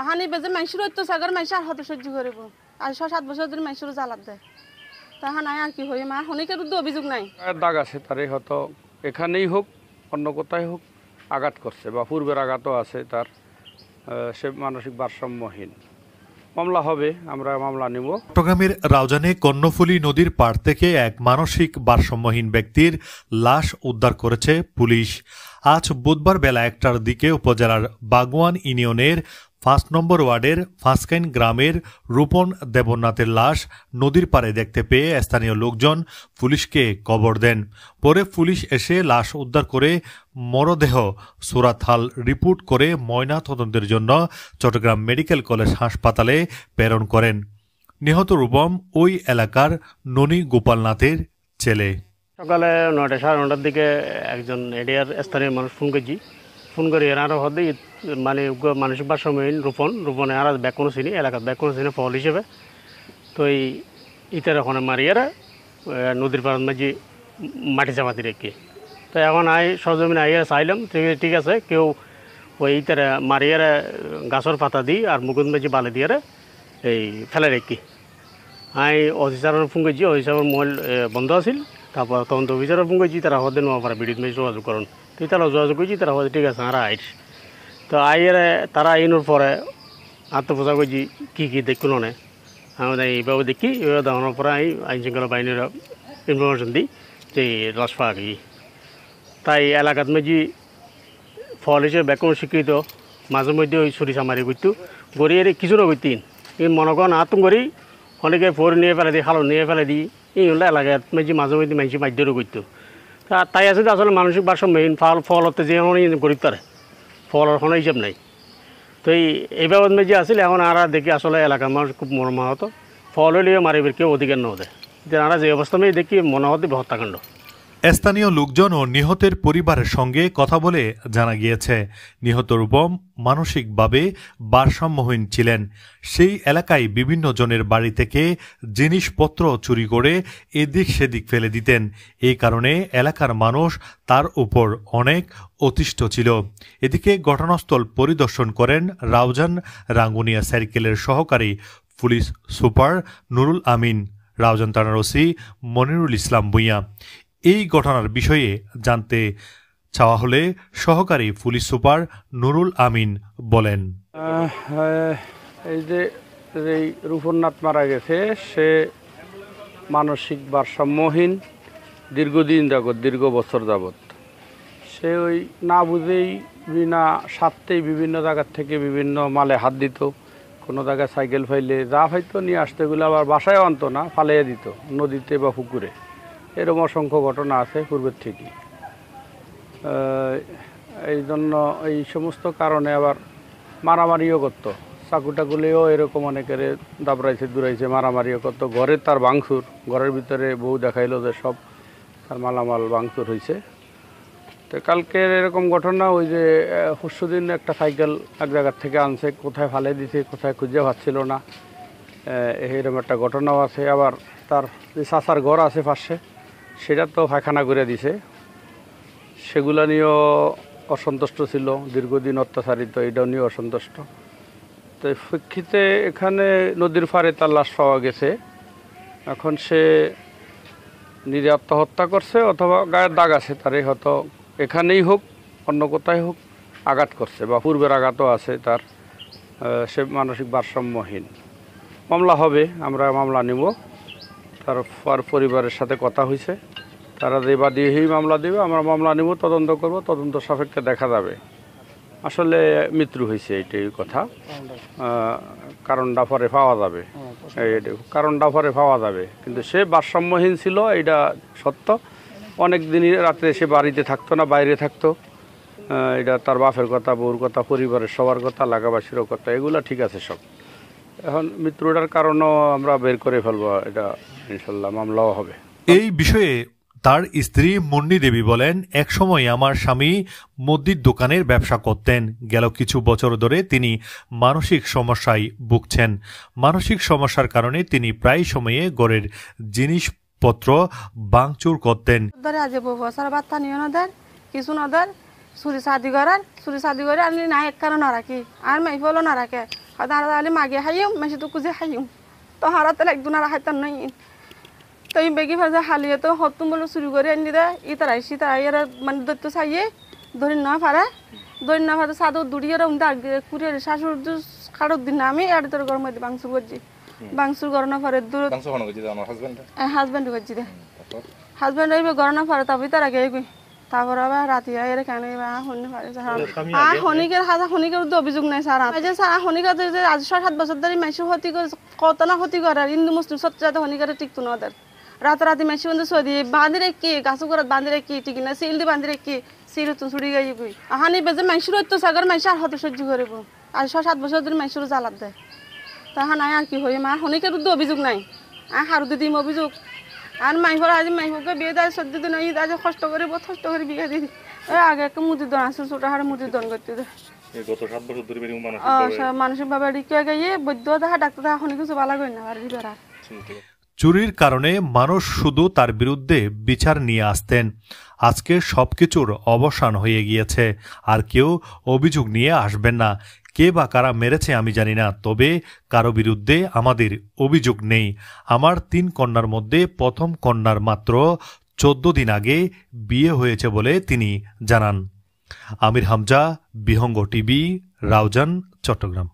হানি বেজে মানুষের অত্যাচার মানুষ আর হতে সহ্য করব আর 6-7 বছর ধরে মানুষের জ্বালাত দেয় তাহা নাই আর কি হই মা হনিকের তো অভিযোগ নাই দাগ আছে তারে হয়তো এখানেই হোক অন্য কোথায় হোক আঘাত করছে বা পূর্বের আঘাতও আছে তার সে মানসিক ভারসাম্যহীন মামলা হবে আমরা মামলা নিব। চট্টগ্রামের রাউজানে কর্ণফুলী নদীর পাড় থেকে এক মানসিক ভারসাম্যহীন ব্যক্তির লাশ উদ্ধার করেছে পুলিশ। আজ বুধবার বেলা 1টার দিকে উপজেলার বাগওয়ান ইউনিয়নের 5 নম্বর ওয়ার্ডের ফাঁসকাইন গ্রামের রূপন দেবনাথের লাশ নদীর পাড়ে দেখতে পেয়ে স্থানীয় লোকজন পুলিশকে খবর দেন। পরে পুলিশ এসে লাশ উদ্ধার করে মরদেহ সুরাতহাল রিপোর্ট করে ময়না তদন্তের জন্য চট্টগ্রাম মেডিকেল কলেজ হাসপাতালে প্রেরণ করেন। নিহত রূপম ওই এলাকার ননী গোপালনাথের ছেলে। সকালে 9টা 9:30টার দিকে একজন এরিয়ার স্থানীয় মানুষ ফোন করে এনারও হতে মানে মানসিক ভারসাম্যহীন রূপনে আর ব্যাকুনো চিনি এলাকার ব্যাকুনো চিনি ফল হিসেবে তো এই ইটার ওখানে মারিয়ারা নদীর পাড় মাঝি মাটি চাপাতি রেখে তো এখন সরজমিনে আইয়া চাইলাম ঠিক আছে কেউ ওই ইটারে মারিয়ারা গাছের পাতা দিই আর মুকুদ মাঝি বালি দিয়ে এই ফেলে রেখি অফিসারের ফোন করছি অফিসারের মোবাইল বন্ধ আছিল তারপর তদন্ত অফিসারের ফোন করছি তারা হতে নেওয়া পারে বিদ্যুৎ মেয়ে যোগাযোগ করুন তুই তারা যোগাযোগ করছি তারা হতে ঠিক আছে আর আইস তো আইয়ারে তারা আইনোর পরে আত্মপ্রচার করছি কী দেখুন না আমাদের এইভাবে দেখি এইভাবে দেখানোর পরে আইন শৃঙ্খলা বাহিনীর ইনফরমেশন দিই যে লাশ পাওয়া গিয়ে তাই এলাকাত মেজি ফল হিসেবে ব্যাকরণ স্বীকৃত মাঝে মধ্যে ওই ছুরি চামারি করতো গড়িয়ে কিছুটা করতেন কিন্তু মনে করেন আতম করি অনেকে ফোর নিয়ে ফেলে দিই খালো নিয়ে ফেলে দিই এই হলে এলাকাত মেজি মাঝে মধ্যে মানুষ মাধ্যরও করতো তাই আছে আসলে মানসিক ভারসাম্যহীন ফল হতে যে গরিব তারে ফলের কোনো হিসাব নাই তো এইভাবে মেজি আসলে এখন আর দেখি আসলে এলাকার মানুষ খুব মনোমা হতো ফল হলেও মারিবের কেউ অধিকার ন দেয় আর যে অবস্থা মেয়ে দেখি মনে হতে হত্যাকাণ্ড। স্থানীয় লোকজন ও নিহতের পরিবারের সঙ্গে কথা বলে জানা গিয়েছে নিহত রূপম মানসিকভাবে ভারসাম্যহীন ছিলেন। সেই এলাকায় বিভিন্ন জনের বাড়ি থেকে জিনিসপত্র চুরি করে এদিক সেদিক ফেলে দিতেন। এই কারণে এলাকার মানুষ তার উপর অনেক অতিষ্ঠ ছিল। এদিকে ঘটনাস্থল পরিদর্শন করেন রাউজান রাঙ্গুনিয়া সার্কেলের সহকারী পুলিশ সুপার নুরুল আমিন, রাউজান থানার ওসি মনিরুল ইসলাম ভূঁইয়া। এই ঘটনার বিষয়ে জানতে চাওয়া হলে সহকারী পুলিশ সুপার নুরুল আমিন বলেন, এই যে রূপনাথ মারা গেছে সে মানসিক ভারসাম্যহীন দীর্ঘ বছর যাবৎ সে ওই না বুঝেই বিনা স্বার্থেই বিভিন্ন জায়গার থেকে বিভিন্ন মালে হাত দিত। কোনো জায়গায় সাইকেল ফাইলে যা ফাইতো নিয়ে আসতে এগুলো আবার বাসায় আনতো না, ফালিয়ে দিত নদীতে বা পুকুরে। এরকম অসংখ্য ঘটনা আছে পূর্বের থেকেই। এই জন্য এই সমস্ত কারণে আবার মারামারিও করতো, চাকুটাকুলেও এরকম অনেকের দাবড়াইছে দূরাইছে, মারামারিও করতো। ঘরে তার ভাঙচুর, ঘরের ভিতরে বউ দেখাইলো যে সব তার মালামাল ভাঙচুর হয়েছে। তো কালকের এরকম ঘটনা ওই যে পরশুদিন একটা সাইকেল এক জায়গার থেকে আনছে, কোথায় ফালে দিছে কোথায় খুঁজে পাচ্ছিল না, এরকম একটা ঘটনাও আছে। আবার তার যে চাচার ঘর আছে পাশে সেটা তো পায়খানা করে দিছে, সেগুলা নিয়েও অসন্তুষ্ট ছিল, দীর্ঘদিন অত্যাচারিত, এটাও নিয়ে অসন্তুষ্ট। তো প্রেক্ষিতে এখানে নদীর পাড়ে তার লাশ পাওয়া গেছে। এখন সে নিজে আত্মহত্যা করছে অথবা গায়ের দাগ আছে তারে হয়তো এখানেই হোক অন্য কোথায় হোক আঘাত করছে বা পূর্বের আঘাতও আছে তার, সে মানসিক ভারসাম্যহীন। মামলা হবে, আমরা মামলা নিব। তার পরিবারের সাথে কথা হয়েছে, তারা যে বাদীই মামলা দেবে, আমরা মামলা নিব, তদন্ত করব, তদন্ত সাপেক্ষে দেখা যাবে আসলে মৃত্যু হয়েছে এইটাই কথা। কারণটা পরে পাওয়া যাবে, কারণটা পরে পাওয়া যাবে, কিন্তু সে ভারসাম্যহীন ছিল এইটা সত্য। অনেক দিনই রাত্রে সে বাড়িতে থাকতো না, বাইরে থাকতো। এটা তার বাপের কথা, বউর কথা, পরিবারের সবার কথা, এলাকাবাসীরও কথা, এগুলো ঠিক আছে সব। এখন মৃত্যুটার কারণও আমরা বের করে ফেলবো, এটা ইনশাল্লাহ মামলাও হবে। এই বিষয়ে তার স্ত্রী মুন্নি দেবী বলেন, একসময় আমার স্বামী মুদির দোকানের ব্যবসা করতেন। গেল কিছু বছর ধরে তিনি মানসিক সমস্যায় ভুগছেন। মানসিক সমস্যার কারণে তিনি প্রায় সময়ে ঘরের জিনিসপত্র ভাঙচুর করতেন। কিছু নদের চুরি চাদি করে আর না এক কারণ না রাখি আর মাইফলও না রাখে দাঁড়া আলি মাগে হাইও মেশে তো কুজে হাইও তো হারাতে একদিন আর হাইতাম নাই তো এই বেগি ফাজা হালিয়ে তো হতুম বলে শুরু করে আনি দে ই তারা আইসি তারা এর মানে দত্ত চাইয়ে ধরি না পারে ধরি না পারে সাদর দুড়িয়ে উন্দা কুড়িয়ে শাশুর খাড়র দিন আমি আর তোর গরম মধ্যে বাংসুর করছি বাংসুর গরনা পরে দূর হাজব্যান্ড করছি দে হাজব্যান্ড আইবে গরনা পরে তবে তার আগে আইবি তারপর আবার রাতি আয় কেন শুনি পারে শনিকের হাজা শনিকের তো অভিযোগ নাই স্যার এই যে স্যার শনিকার যে আজ 6-7 বছর ধরে মাইসু ক্ষতি করে কত না ক্ষতি করে আর হিন্দু মুসলিম সত্যি শনিকারে টিকতো না ওদের রাতারাতি মাইসু বন্ধু সদি বাঁধি রেখি গাছু করে বাঁধি রেখি টিকি না সিল দি বাঁধি রেখি সিল তো ছুড়ি গাই গই আহানি বেজে মাইসুর তো সাগর মাইসু আর হতে সহ্য করব আজ 6-7 বছর ধরে মাইসুর জ্বালাত দেয় তাহা নাই আর কি হই মা শনিকের তো অভিযোগ নাই আর হারু দিদিম অভিযোগ আর মাইফর আজ মাইফকে বিয়ে দেয় 14 দিন ঈদ আজ কষ্ট করে বহুত কষ্ট করে বিয়ে দিদি আগে একটা মুদির দন আছে ছোট হারে মুদির দন করতে দে গত 7 বছর ধরে মানসিক ভাবে রিকে গিয়ে বৈদ্য দেখা ডাক্তার দেখা কোনো কিছু ভালো করি না আর বিবেরা চুরির কারণে মানুষ শুধু তার বিরুদ্ধে বিচার নিয়ে আসতেন। আজকে সবকিছুর অবসান হয়ে গিয়েছে, আর কেউ অভিযোগ নিয়ে আসবেন না। কে বা কারা মেরেছে আমি জানি না, তবে কারো বিরুদ্ধে আমাদের অভিযোগ নেই। আমার 3 কন্যার মধ্যে প্রথম কন্যার মাত্র 14 দিন আগে বিয়ে হয়েছে বলে তিনি জানান। আমির হামজা, বিহঙ্গ টিভি, রাউজান, চট্টগ্রাম।